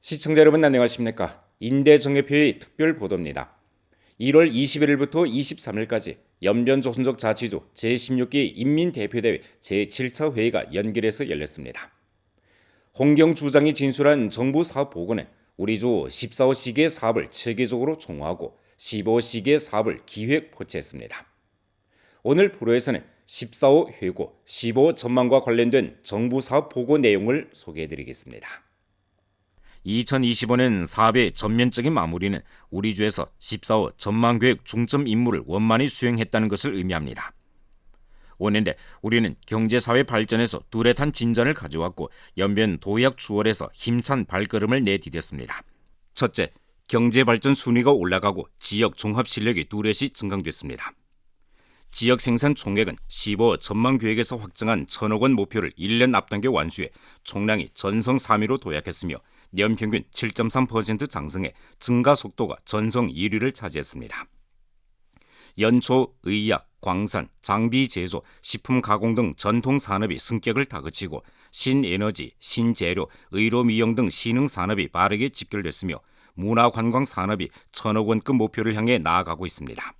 시청자 여러분 안녕하십니까? 인대정예표의 특별 보도입니다. 1월 21일부터 23일까지 연변조선족 자치주 제16기 인민대표대회 제7차 회의가 연결해서 열렸습니다. 홍경 주장이 진술한 정부 사업 보고는 우리 주 14호 시기의 사업을 체계적으로 총화하고 15호 시기의 사업을 기획 포착했습니다. 오늘 프로에서는 14호 회고, 15호 전망과 관련된 정부 사업 보고 내용을 소개해드리겠습니다. 2025년 사업의 전면적인 마무리는 우리 주에서 14호 전망계획 중점 임무를 원만히 수행했다는 것을 의미합니다. 오는데 우리는 경제사회 발전에서 뚜렷한 진전을 가져왔고 연변 도약 추월에서 힘찬 발걸음을 내디뎠습니다. 첫째, 경제발전 순위가 올라가고 지역 종합 실력이 뚜렷이 증강됐습니다. 지역 생산 총액은 15호 전망계획에서 확정한 1,000억 원 목표를 1년 앞당겨 완수해 총량이 전성 3위로 도약했으며 연평균 7.3% 상승해 증가 속도가 전성 1위를 차지했습니다. 연초, 의약, 광산, 장비 제조, 식품 가공 등 전통 산업이 승격을 다그치고 신에너지, 신재료, 의료미용 등 신흥 산업이 빠르게 집결됐으며 문화관광 산업이 1,000억 원급 목표를 향해 나아가고 있습니다.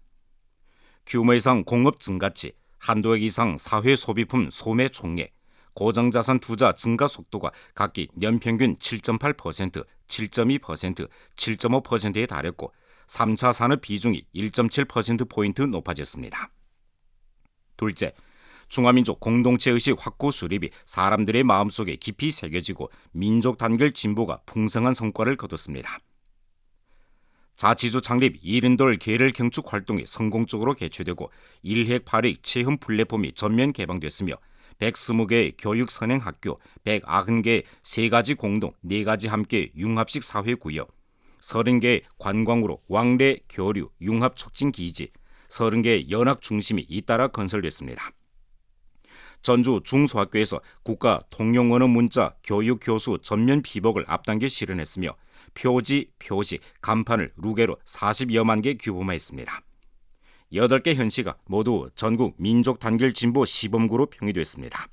규모 이상 공업 증가치, 한도액 이상 사회 소비품 소매 총액, 고정자산 투자 증가 속도가 각기 연평균 7.8%, 7.2%, 7.5%에 달했고 3차 산업 비중이 1.7%포인트 높아졌습니다. 둘째, 중화민족 공동체의식 확고 수립이 사람들의 마음속에 깊이 새겨지고 민족 단결 진보가 풍성한 성과를 거뒀습니다. 자치주 창립 70돌 계를 경축 활동이 성공적으로 개최되고 1핵 8핵 체험 플랫폼이 전면 개방됐으며 120개의 교육 선행학교, 190개의 3가지 공동, 4가지 함께 융합식 사회구역, 30개의 관광으로 왕래, 교류, 융합 촉진 기지, 30개의 연학 중심이 잇따라 건설됐습니다. 전주 중소학교에서 국가 통용 언어 문자 교육 교수 전면 피복을 앞당겨 실현했으며 표지, 표식, 간판을 루게로 40여만 개 규범화했습니다. 8개 현시가 모두 전국 민족 단결 진보 시범구로 평의됐습니다.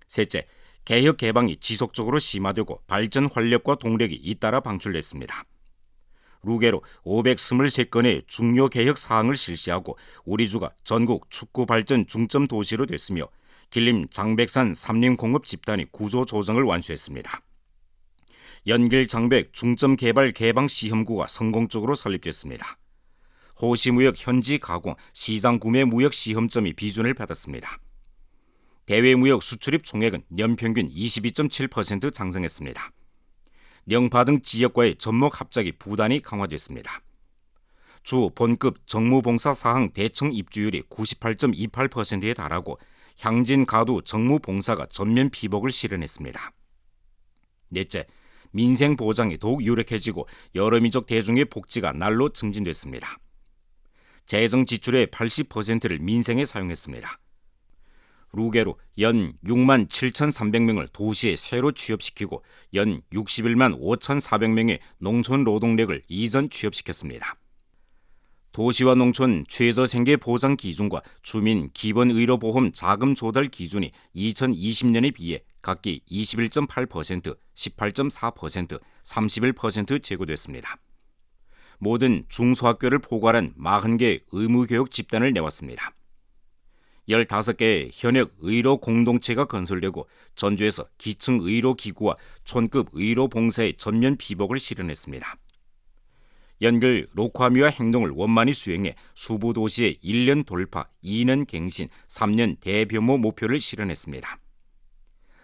셋째, 개혁 개방이 지속적으로 심화되고 발전 활력과 동력이 잇따라 방출됐습니다. 루게로 523건의 중요 개혁 사항을 실시하고 우리 주가 전국 축구 발전 중점 도시로 됐으며 길림 장백산 삼림공업 집단이 구조 조정을 완수했습니다. 연길 장백 중점 개발 개방 시험구가 성공적으로 설립됐습니다. 호시무역 현지 가공 시장 구매 무역 시험점이 비준을 받았습니다. 대외 무역 수출입 총액은 연평균 22.7% 상승했습니다. 영파 등 지역과의 접목 합작이 부단히 강화됐습니다. 주 본급 정무봉사 사항 대청 입주율이 98.28%에 달하고 향진 가두 정무봉사가 전면 피복을 실현했습니다. 넷째, 민생 보장이 더욱 유력해지고 여러 민족 대중의 복지가 날로 증진됐습니다. 재정 지출의 80%를 민생에 사용했습니다. 루게로 연 6만 7,300명을 도시에 새로 취업시키고 연 61만 5,400명의 농촌 노동력을 이전 취업시켰습니다. 도시와 농촌 최저생계 보장 기준과 주민 기본의료보험 자금 조달 기준이 2020년에 비해 각기 21.8%, 18.4%, 31% 제고됐습니다. 모든 중소학교를 포괄한 40개 의무교육 집단을 내왔습니다. 15개의 현역 의료 공동체가 건설되고 전주에서 기층 의료기구와 촌급 의료봉사의 전면 피복을 실현했습니다. 연결 로카미와 행동을 원만히 수행해 수부도시의 1년 돌파, 2년 갱신, 3년 대변모 목표를 실현했습니다.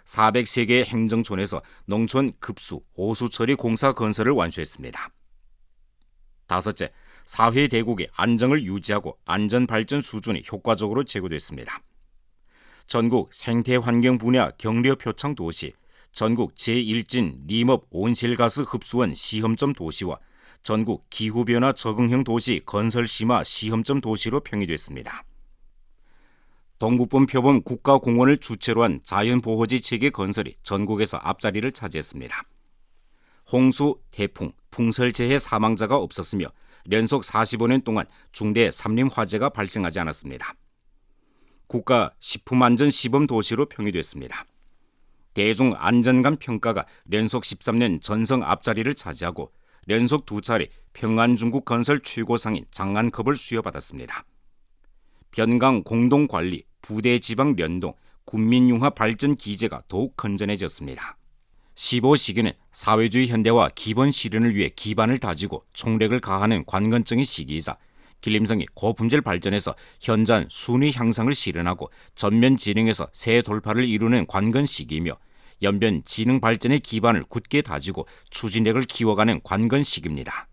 403개의 행정촌에서 농촌 급수, 호수처리 공사 건설을 완수했습니다. 다섯째, 사회 대국의 안정을 유지하고 안전발전 수준이 효과적으로 제고됐습니다. 전국 생태환경 분야 경려 표창 도시, 전국 제1진 림업 온실가스 흡수원 시험점 도시와 전국 기후변화 적응형 도시 건설심화 시험점 도시로 평의됐습니다. 동북본 표범 국가공원을 주체로 한 자연보호지 체계 건설이 전국에서 앞자리를 차지했습니다. 홍수, 태풍, 풍설재해 사망자가 없었으며 연속 45년 동안 중대 산림 화재가 발생하지 않았습니다. 국가 식품안전시범 도시로 평의됐습니다. 대중 안전감 평가가 연속 13년 전성 앞자리를 차지하고 연속 2차례 평안중국 건설 최고상인 장안컵을 수여받았습니다. 변강 공동관리, 부대지방 연동, 군민융화 발전 기제가 더욱 건전해졌습니다. 15시기는 사회주의 현대화 기본 실현을 위해 기반을 다지고 총력을 가하는 관건적인 시기이자 길림성이 고품질 발전에서 현저한 순위 향상을 실현하고 전면 진흥에서 새 돌파를 이루는 관건 시기이며 연변 지능 발전의 기반을 굳게 다지고 추진력을 키워가는 관건 시기입니다.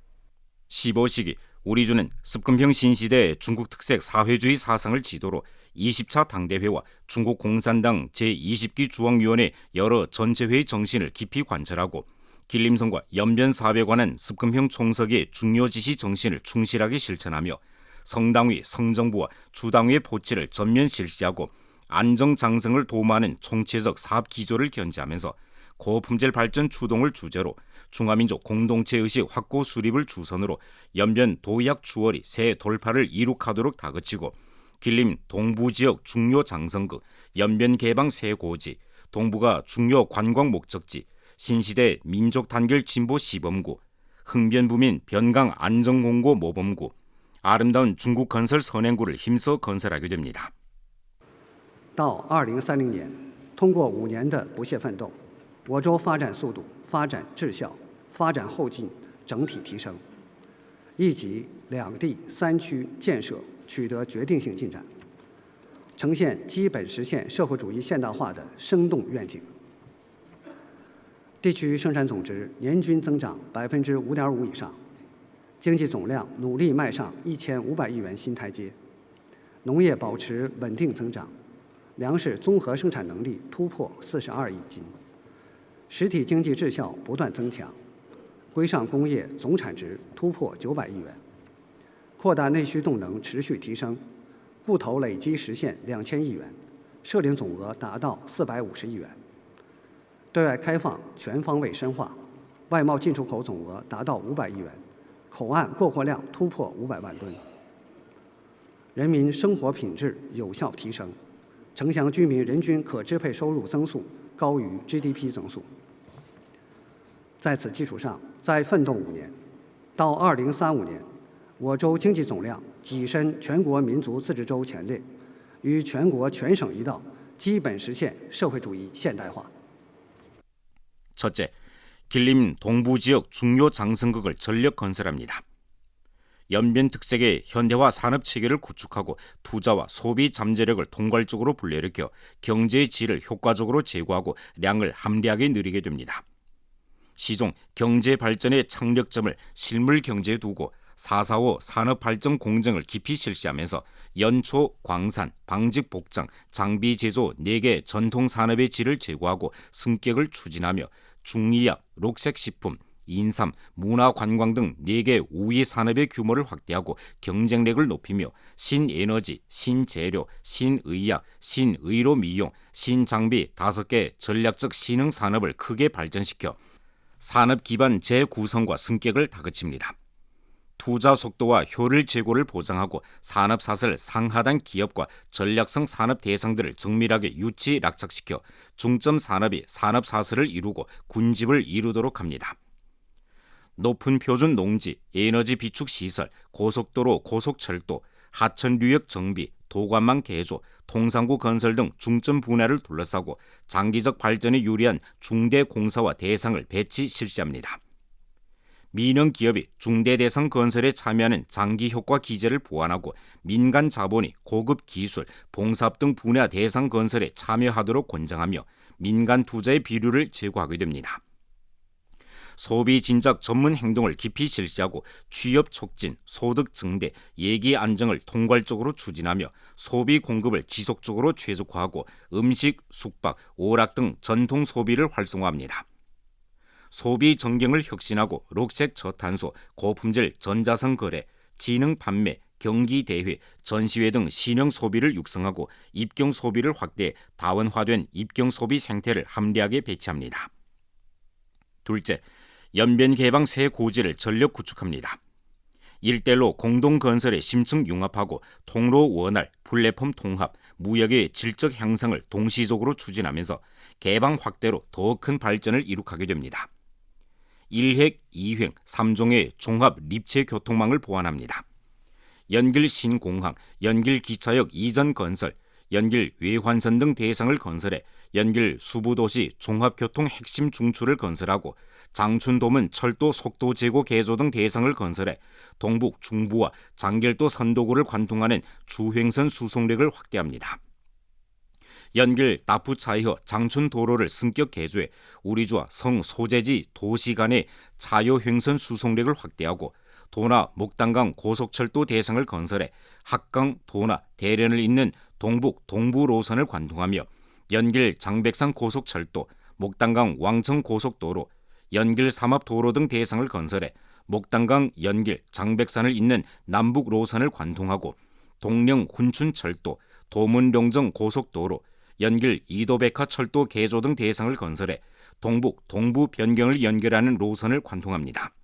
15시기 우리주는 습근평 신시대의 중국 특색 사회주의 사상을 지도로 20차 당대회와 중국 공산당 제20기 중앙위원회 여러 전체회의 정신을 깊이 관철하고 길림성과 연변 사업에 관한 습근평 총석의 중요 지시 정신을 충실하게 실천하며 성당위, 성정부와 주당위의 포치를 전면 실시하고 안정장성을 도모하는 총체적 사업 기조를 견지하면서 고품질 발전 추동을 주제로 중화민족 공동체의식 확고 수립을 주선으로 연변 도약 추월이 새 돌파를 이룩하도록 다그치고 길림 동부지역 중요 장성극, 연변 개방 새 고지, 동부가 중요 관광 목적지, 신시대 민족 단결 진보 시범구, 흥변부민 변강 안정공고 모범구, 아름다운 중국 건설 선행구를 힘써 건설하게 됩니다. 到2030年，通过5年的不懈奋斗，我州发展速度、发展质效、发展后劲整体提升，一级、两地、三区建设取得决定性进展，呈现基本实现社会主义现代化的生动愿景。地区生产总值年均增长5.5%以上，经济总量努力迈上1500亿元新台阶，农业保持稳定增长，粮食综合生产能力突破42亿斤，实体经济质效不断增强，规上工业总产值突破900亿元，扩大内需动能持续提升，固投累计实现2000亿元，涉领总额达到450亿元。对外开放全方位深化，外贸进出口总额达到500亿元，口岸过货量突破500万吨。人民生活品质有效提升，城乡居民人均可支配收入增速高于 GDP 增速。在此基础上，再奋斗5年，到2035年，我州经济总量跻身全国民族自治州前列，与全国全省一道，基本实现社会主义现代化。 첫째, 길림 동부지역 중요 장성극을 전력 건설합니다. 연변 특색의 현대화 산업 체계를 구축하고 투자와 소비 잠재력을 동괄적으로 불러일으켜 경제의 질을 효과적으로 제고하고 량을 합리하게 늘리게 됩니다. 시종 경제 발전의 착력점을 실물 경제에 두고 4.4.5 산업발전 공정을 깊이 실시하면서 연초, 광산, 방직, 복장, 장비 제조 4개 전통 산업의 질을 제고하고 승격을 추진하며 중의약, 녹색식품, 인삼, 문화관광 등 4개 우위 산업의 규모를 확대하고 경쟁력을 높이며 신에너지, 신재료, 신의약, 신의료 미용, 신장비 5개 전략적 신흥 산업을 크게 발전시켜 산업 기반 재구성과 승격을 다그칩니다. 투자 속도와 효율 제고를 보장하고 산업사슬 상하단 기업과 전략성 산업 대상들을 정밀하게 유치 낙착시켜 중점 산업이 산업사슬을 이루고 군집을 이루도록 합니다. 높은 표준 농지, 에너지 비축 시설, 고속도로, 고속철도, 하천류역 정비, 도관망 개조, 통상구 건설 등 중점 분야를 둘러싸고 장기적 발전에 유리한 중대 공사와 대상을 배치 실시합니다. 민영 기업이 중대 대상 건설에 참여하는 장기 효과 기제를 보완하고 민간 자본이 고급 기술, 봉사업 등 분야 대상 건설에 참여하도록 권장하며 민간 투자의 비율을 제고하게 됩니다. 소비 진작 전문 행동을 깊이 실시하고 취업 촉진, 소득 증대, 예기 안정을 통괄적으로 추진하며 소비 공급을 지속적으로 최적화하고 음식, 숙박, 오락 등 전통 소비를 활성화합니다. 소비 전경을 혁신하고 녹색 저탄소, 고품질 전자성 거래, 지능 판매, 경기 대회, 전시회 등 신형 소비를 육성하고 입경 소비를 확대해 다원화된 입경 소비 생태를 합리하게 배치합니다. 둘째, 연변 개방 새 고지를 전력 구축합니다. 일대로 공동 건설에 심층 융합하고 통로 원활, 플랫폼 통합, 무역의 질적 향상을 동시적으로 추진하면서 개방 확대로 더 큰 발전을 이룩하게 됩니다. 1핵, 2횡, 3종의 종합 립체 교통망을 보완합니다. 연길 신공항, 연길 기차역 이전 건설, 연길 외환선 등 대상을 건설해 연길 수부도시 종합교통 핵심 중추를 건설하고 장춘도문 철도 속도 제고 개조 등 대상을 건설해 동북 중부와 장ger도 선도구를 관통하는 주횡선 수송력을 확대합니다. 연길 나푸차이허 장춘 도로를 승격 개조해 우리주와 성 소재지 도시 간의 자유횡선 수송력을 확대하고 도나 목단강 고속철도 대상을 건설해 합강, 도나, 대련을 잇는 동북, 동부 노선을 관통하며 연길 장백산 고속철도, 목단강 왕청 고속도로, 연길 삼합도로 등 대상을 건설해 목단강, 연길, 장백산을 잇는 남북 노선을 관통하고 동령 훈춘철도, 도문룡정 고속도로, 연길 이도백화 철도 개조 등 대상을 건설해 동북, 동부 변경을 연결하는 노선을 관통합니다.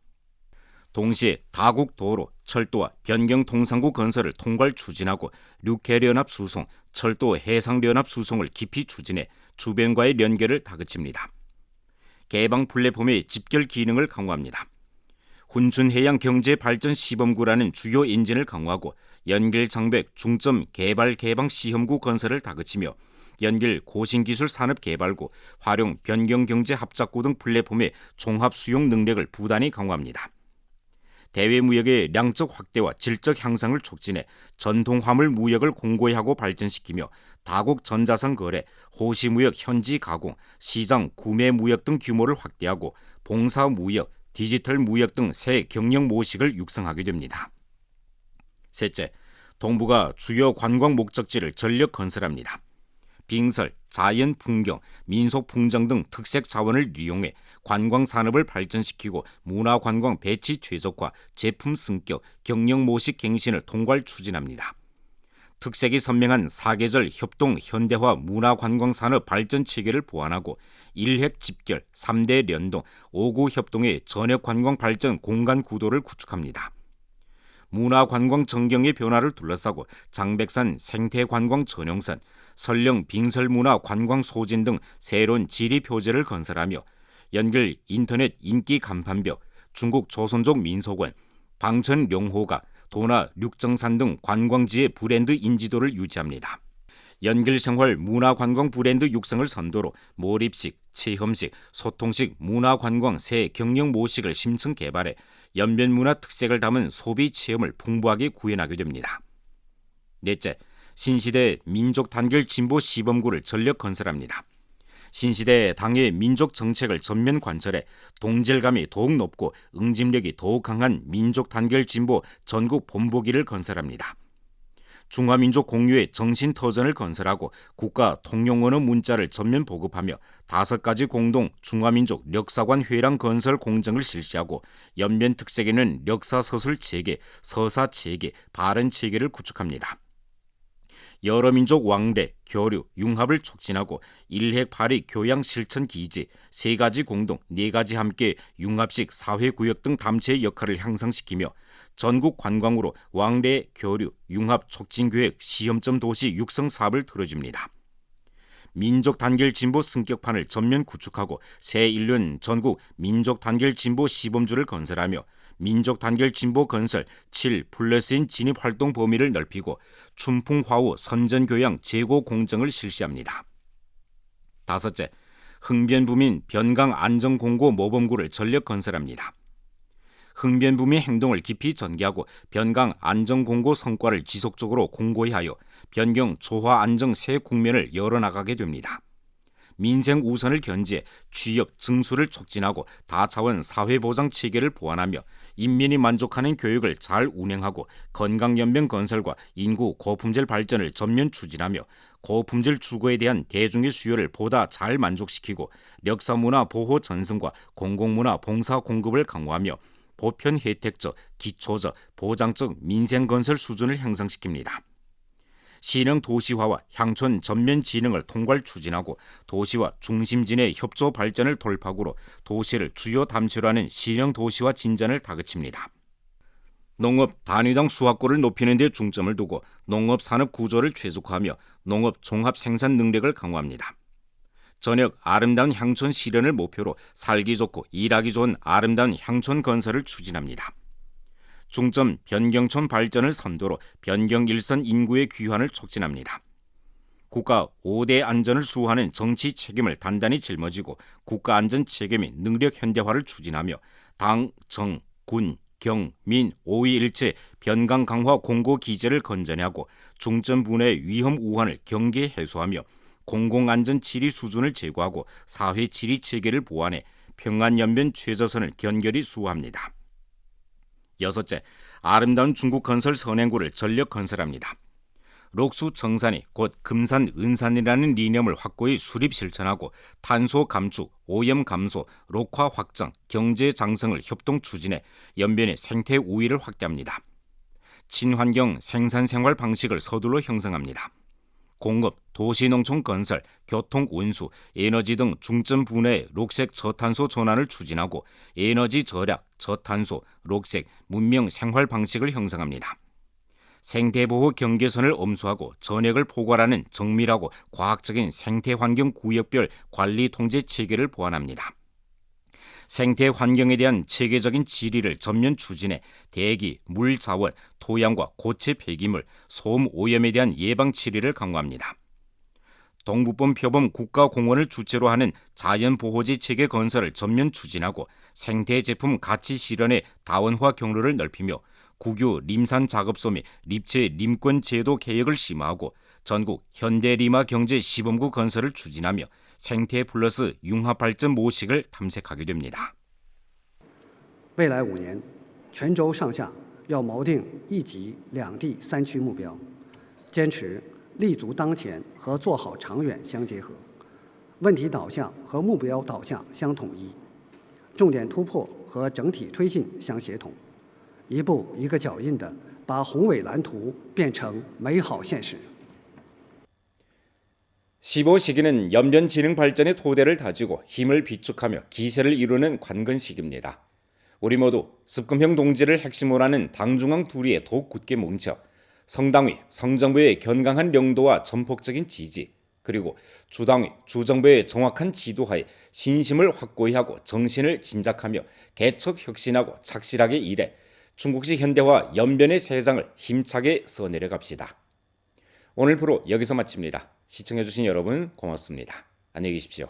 동시에 다국도로, 철도와 변경통상구 건설을 통괄 추진하고 육해연합 수송, 철도 해상연합 수송을 깊이 추진해 주변과의 연결을 다그칩니다. 개방 플랫폼의 집결 기능을 강화합니다. 훈춘해양경제발전시범구라는 주요 엔진을 강화하고 연길 장백 중점 개발 개방 시험구 건설을 다그치며 연길 고신기술산업개발구, 활용 변경경제합작구 등 플랫폼의 종합수용 능력을 부단히 강화합니다. 대외무역의 량적 확대와 질적 향상을 촉진해 전통화물 무역을 공고히 하고 발전시키며 다국 전자상 거래, 호시무역 현지 가공, 시장 구매 무역 등 규모를 확대하고 봉사무역, 디지털 무역 등 새 경영 모식을 육성하게 됩니다. 셋째, 동부가 주요 관광 목적지를 전력 건설합니다. 빙설, 자연 풍경, 민속 풍정 등 특색 자원을 이용해 관광 산업을 발전시키고 문화 관광 배치 최적화, 제품 승격, 경영 모식 갱신을 통괄 추진합니다. 특색이 선명한 사계절 협동 현대화 문화 관광 산업 발전 체계를 보완하고 1핵 집결, 3대 연동, 5구 협동의 전역 관광 발전 공간 구도를 구축합니다. 문화관광 전경의 변화를 둘러싸고 장백산 생태관광 전용산, 설령 빙설문화관광 소진 등 새로운 지리표제를 건설하며 연길 인터넷 인기 간판벽, 중국 조선족 민속원, 방천룡호가, 도나 륙정산 등 관광지의 브랜드 인지도를 유지합니다. 연길생활 문화관광 브랜드 육성을 선도로 몰입식, 체험식, 소통식 문화관광 새 경영 모식을 심층 개발해 연변문화 특색을 담은 소비 체험을 풍부하게 구현하게 됩니다. 넷째, 신시대 민족 단결 진보 시범구를 전력 건설합니다. 신시대 당의 민족 정책을 전면 관철해 동질감이 더욱 높고 응집력이 더욱 강한 민족 단결 진보 전국 본보기를 건설합니다. 중화민족 공유의 정신터전을 건설하고 국가 통용언어 문자를 전면 보급하며 5가지 공동 중화민족 역사관 회랑 건설 공정을 실시하고 연변 특색에는 역사서술 체계, 서사체계, 발언체계를 구축합니다. 여러 민족 왕래, 교류, 융합을 촉진하고 1핵 8위 교양 실천 기지, 3가지 공동, 4가지 함께 융합식 사회구역 등 담체의 역할을 향상시키며 전국 관광으로 왕래, 교류, 융합 촉진계획 시험점 도시 육성 사업을 틀어줍니다. 민족 단결 진보 승격판을 전면 구축하고 새 1년 전국 민족 단결 진보 시범주를 건설하며 민족 단결 진보 건설 7+N 진입 활동 범위를 넓히고 춘풍화우 선전교양 재고 공정을 실시합니다. 다섯째, 흥변부민 변강 안전공고 모범구를 전력 건설합니다. 흥변부민 행동을 깊이 전개하고 변강 안전공고 성과를 지속적으로 공고히 하여 변경 조화 안정 새 국면을 열어나가게 됩니다. 민생 우선을 견지해 취업, 증수를 촉진하고 다차원 사회보장 체계를 보완하며 인민이 만족하는 교육을 잘 운영하고 건강연명 건설과 인구 고품질 발전을 전면 추진하며 고품질 주거에 대한 대중의 수요를 보다 잘 만족시키고 역사문화 보호 전승과 공공문화 봉사 공급을 강화하며 보편 혜택적, 기초적, 보장적 민생건설 수준을 향상시킵니다. 시령 도시화와 향촌 전면 진흥을 통괄 추진하고 도시와 중심진의 협조 발전을 돌파구로 도시를 주요 담체로 하는 시령 도시화 진전을 다그칩니다. 농업 단위당 수확고를 높이는 데 중점을 두고 농업 산업 구조를 최적화하며 농업 종합 생산 능력을 강화합니다. 전역 아름다운 향촌 실현을 목표로 살기 좋고 일하기 좋은 아름다운 향촌 건설을 추진합니다. 중점 변경촌 발전을 선도로 변경 일선 인구의 귀환을 촉진합니다. 국가 5대 안전을 수호하는 정치 책임을 단단히 짊어지고 국가 안전 체계 및 능력 현대화를 추진하며 당, 정, 군, 경, 민 5위일체 변강 강화 공고 기제를 건전하고 중점 분야의 위험 우환을 경계 해소하며 공공안전 질의 수준을 제고하고 사회 질의 체계를 보완해 평안연변 최저선을 견결히 수호합니다. 여섯째, 아름다운 중국 건설 선행구를 전력 건설합니다. 록수 정산이 곧 금산 은산이라는 이념을 확고히 수립 실천하고 탄소 감축, 오염 감소, 녹화 확장, 경제 장성을 협동 추진해 연변의 생태 우위를 확대합니다. 친환경 생산 생활 방식을 서둘러 형성합니다. 공업, 도시농촌 건설, 교통 운수, 에너지 등 중점 분야의 녹색 저탄소 전환을 추진하고 에너지 절약, 저탄소, 녹색, 문명 생활 방식을 형성합니다. 생태보호 경계선을 엄수하고 전역을 포괄하는 정밀하고 과학적인 생태환경 구역별 관리 통제 체계를 보완합니다. 생태환경에 대한 체계적인 질의를 전면 추진해 대기, 물 자원, 토양과 고체 폐기물, 소음 오염에 대한 예방 치리를 강화합니다. 동부권 표범 국가공원을 주체로 하는 자연보호지 체계 건설을 전면 추진하고 생태제품 가치 실현의 다원화 경로를 넓히며 국유 림산 작업소 및 립체 림권 제도 개혁을 심화하고 전국 현대리마 경제 시범구 건설을 추진하며 생태 플러스 융합 발전 모식을 탐색하게 됩니다. 未来5年，全州上下要锚定一级、两地、三区目标，坚持立足当前和做好长远相结合，问题导向和目标导向相统一，重点突破和整体推进相协同，一步一个脚印地把宏伟蓝图变成美好现实。 15시기는 연변 지능 발전의 토대를 다지고 힘을 비축하며 기세를 이루는 관건 시기입니다. 우리 모두 습금형 동지를 핵심으로 하는 당중앙 둘이에 더욱 굳게 뭉쳐 성당위, 성정부의 견강한領導와 전폭적인 지지, 그리고 주당위, 주정부의 정확한 지도하에 신심을 확고히 하고 정신을 진작하며 개척혁신하고 착실하게 일해 중국식 현대화 연변의 세상을 힘차게 써내려갑시다. 오늘 프로 여기서 마칩니다. 시청해주신 여러분 고맙습니다. 안녕히 계십시오.